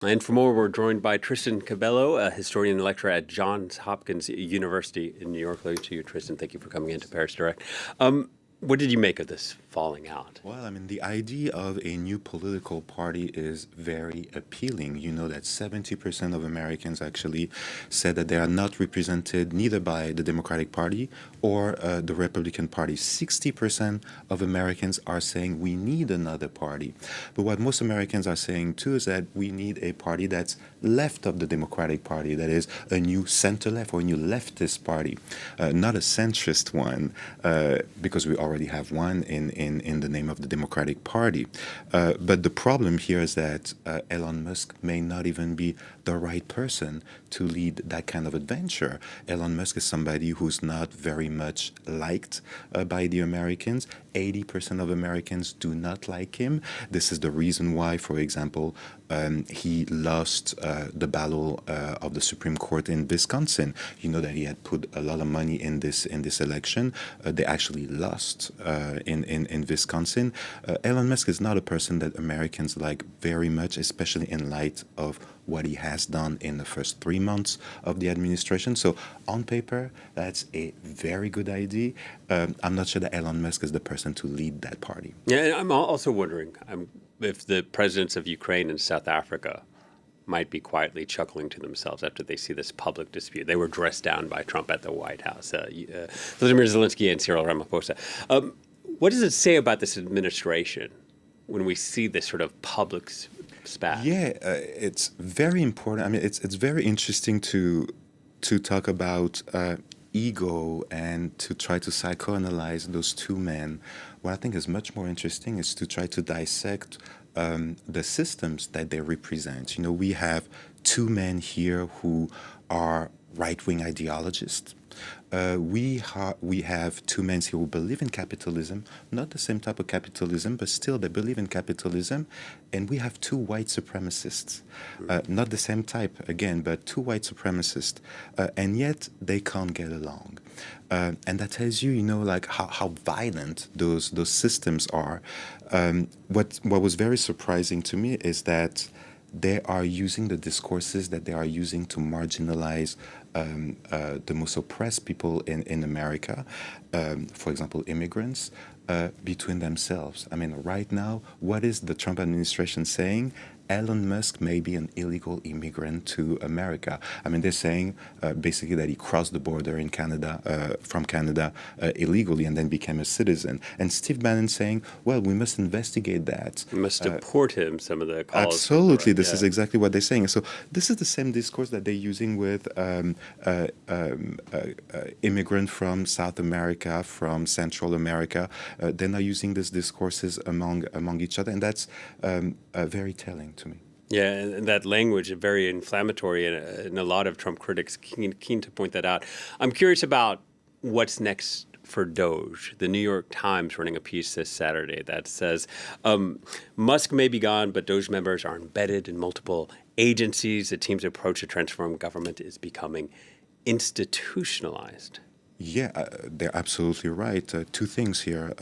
And for more, we're joined by Tristan Cabello, a historian and lecturer at Johns Hopkins University in New York. Hello to you, Tristan. Thank you for coming into Paris Direct. What did you make of this falling out? Well, I mean, the idea of a new political party is very appealing. You know that 70% of Americans actually said that they are not represented neither by the Democratic Party or the Republican Party. 60% of Americans are saying we need another party. But what most Americans are saying too is that we need a party that's left of the Democratic Party, that is a new center left or a new leftist party, not a centrist one, because we already have one in the name of the Democratic Party. But the problem here is that Elon Musk may not even be the right person to lead that kind of adventure. Elon Musk is somebody who's not very much liked by the Americans. 80% of Americans do not like him. This is the reason why, for example, he lost the battle of the Supreme Court in Wisconsin. You know that he had put a lot of money in this election. They actually lost in Wisconsin. Elon Musk is not a person that Americans like very much, especially in light of what he has done in the first 3 months of the administration. So on paper, that's a very good idea. I'm not sure that Elon Musk is the person to lead that party. Yeah, and I'm also wondering if the presidents of Ukraine and South Africa might be quietly chuckling to themselves after they see this public dispute. They were dressed down by Trump at the White House, Vladimir Zelensky and Cyril Ramaphosa. What does it say about this administration when we see this sort of public spat? Yeah, it's very important. I mean, it's very interesting to talk about ego and to try to psychoanalyze those two men. What I think is much more interesting is to try to dissect the systems that they represent. You know, we have two men here who are right-wing ideologists. We have two men here who believe in capitalism, not the same type of capitalism, but still they believe in capitalism. And we have two white supremacists, not the same type again, but two white supremacists, and yet they can't get along. And that tells you, you know, like how violent those systems are. What was very surprising to me is that they are using the discourses that they are using to marginalize the most oppressed people in America, for example, immigrants, between themselves. I mean, right now, what is the Trump administration saying? Elon Musk may be an illegal immigrant to America. I mean, they're saying basically that he crossed the border in Canada, from Canada illegally and then became a citizen. And Steve Bannon saying, well, we must investigate that. We must deport him, some of the calls. Absolutely. This is exactly what they're saying. So this is the same discourse that they're using with immigrant from South America, from Central America. They're not using these discourses among each other. And that's very telling to me. Yeah, and that language is very inflammatory, and a lot of Trump critics keen to point that out. I'm curious about what's next for Doge. The New York Times running a piece this Saturday that says Musk may be gone, but Doge members are embedded in multiple agencies. The team's approach to transform government is becoming institutionalized. Yeah, they're absolutely right. Two things here.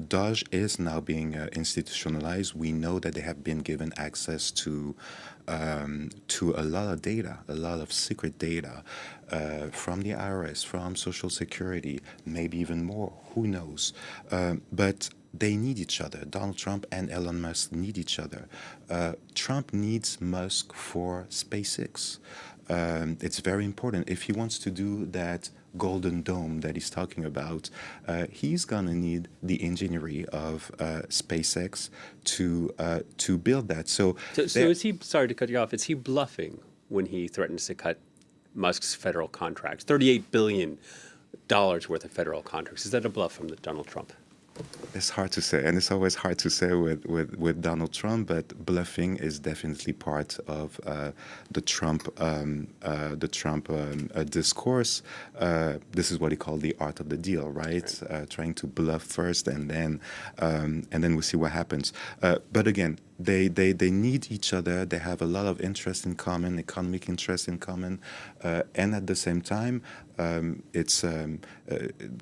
Doge is now being institutionalized. We know that they have been given access to a lot of data, a lot of secret data from the IRS, from Social Security, maybe even more. Who knows? But they need each other. Donald Trump and Elon Musk need each other. Trump needs Musk for SpaceX. It's very important. If he wants to do that golden dome that he's talking about, he's gonna need the engineering of SpaceX to build that. So is he? Sorry to cut you off. Is he bluffing when he threatens to cut Musk's federal contracts, $38 billion worth of federal contracts? Is that a bluff from Donald Trump? It's hard to say, and it's always hard to say with Donald Trump. But bluffing is definitely part of the Trump discourse. This is what he called the art of the deal, right? Trying to bluff first, and then we see what happens. But again, they need each other. They have a lot of interest in common, economic interest in common, and at the same time, this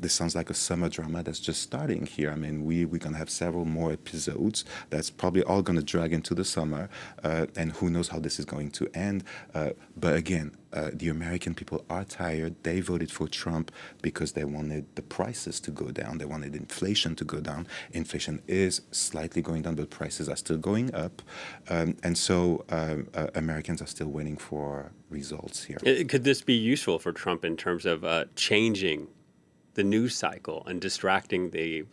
sounds like a summer drama that's just starting here. here. I mean, we're going to have several more episodes. That's probably all going to drag into the summer, and who knows how this is going to end. But again, the American people are tired. They voted for Trump because they wanted the prices to go down. They wanted inflation to go down. Inflation is slightly going down, but prices are still going up. And so Americans are still waiting for results here. Could this be useful for Trump in terms of changing the news cycle and distracting the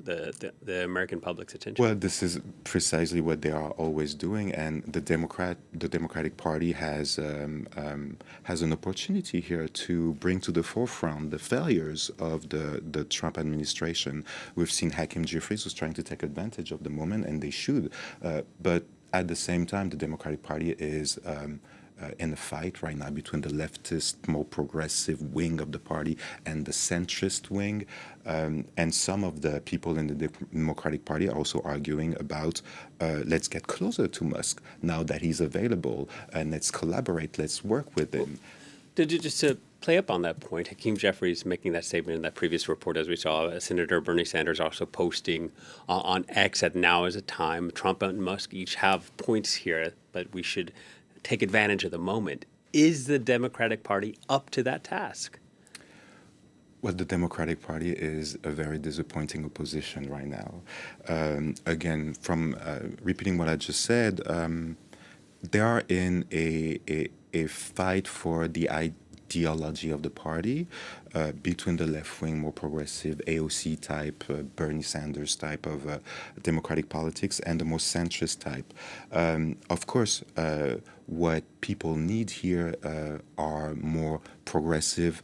American public's attention? Well, this is precisely what they are always doing, and the Democratic Party has an opportunity here to bring to the forefront the failures of the Trump administration. We've seen Hakeem Jeffries was trying to take advantage of the moment, and they should. But at the same time, the Democratic Party is in a fight right now between the leftist, more progressive wing of the party and the centrist wing. And some of the people in the Democratic Party are also arguing about let's get closer to Musk now that he's available, and let's collaborate, let's work with him. Did you just to play up on that point, Hakeem Jeffries making that statement in that previous report, as we saw, Senator Bernie Sanders also posting on X that now is a time. Trump and Musk each have points here, but we should take advantage of the moment. Is the Democratic Party up to that task? Well, the Democratic Party is a very disappointing opposition right now. Again, from repeating what I just said, they are in a fight for the ideology of the party between the left-wing, more progressive, AOC type, Bernie Sanders type of democratic politics, and the more centrist type. Of course, what people need here are more progressive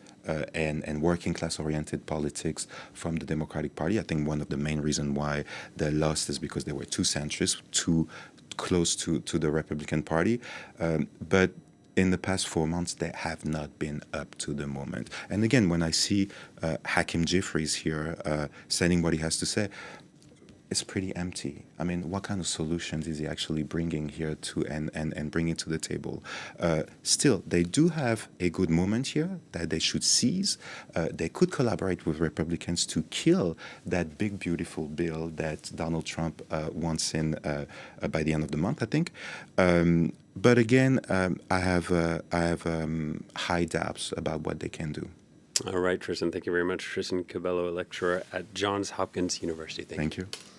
and working class oriented politics from the Democratic Party. I think one of the main reasons why they lost is because they were too centrist, too close to the Republican Party. But in the past 4 months, they have not been up to the moment. And again, when I see Hakeem Jeffries here saying what he has to say, it's pretty empty. I mean, what kind of solutions is he actually bringing here to and bringing to the table? Still, they do have a good moment here that they should seize. They could collaborate with Republicans to kill that big, beautiful bill that Donald Trump wants in by the end of the month, I think. But again, I have high doubts about what they can do. All right, Tristan, thank you very much. Tristan Cabello, a lecturer at Johns Hopkins University. Thank you. Thank you.